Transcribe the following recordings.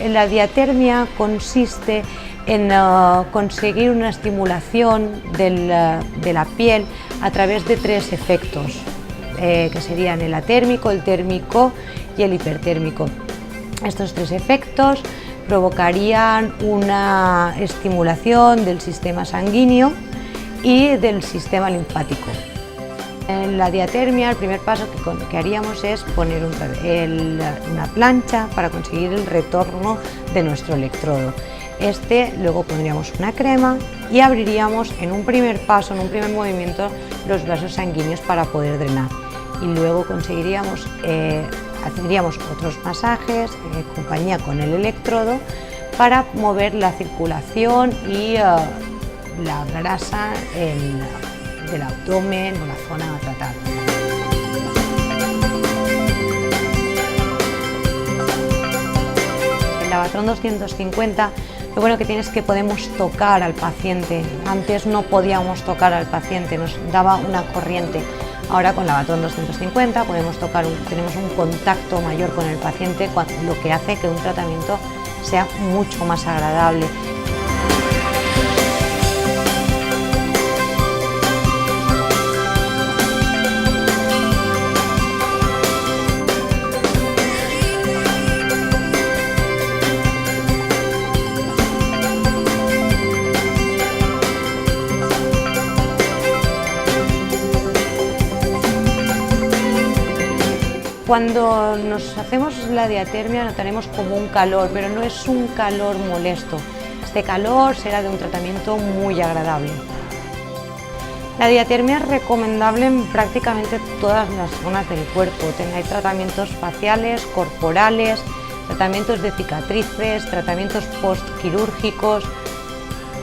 La diatermia consiste en conseguir una estimulación de la piel a través de 3 efectos, que serían el atérmico, el térmico y el hipertérmico. Estos 3 efectos provocarían una estimulación del sistema sanguíneo y del sistema linfático. En la diatermia, el primer paso que haríamos es poner una plancha para conseguir el retorno de nuestro electrodo. Luego pondríamos una crema y abriríamos en un primer paso, en un primer movimiento, los vasos sanguíneos para poder drenar. Y luego haceríamos otros masajes en compañía con el electrodo para mover la circulación y la grasa del abdomen o la zona a tratar. El Lavatron 250, lo bueno que tiene es que podemos tocar al paciente. Antes no podíamos tocar al paciente, nos daba una corriente. Ahora con Lavatron 250 tenemos un contacto mayor con el paciente, lo que hace que un tratamiento sea mucho más agradable. Cuando nos hacemos la diatermia notaremos como un calor, pero no es un calor molesto. Este calor será de un tratamiento muy agradable. La diatermia es recomendable en prácticamente todas las zonas del cuerpo. Hay tratamientos faciales, corporales, tratamientos de cicatrices, tratamientos postquirúrgicos,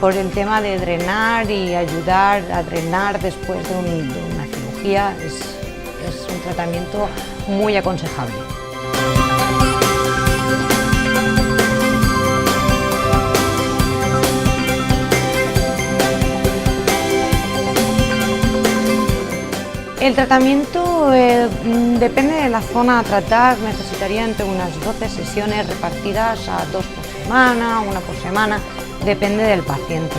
por el tema de drenar y ayudar a drenar después de una cirugía. Es un tratamiento muy aconsejable. El tratamiento depende de la zona a tratar, necesitaría entre unas 12 sesiones repartidas a 2 por semana, 1 por semana, depende del paciente.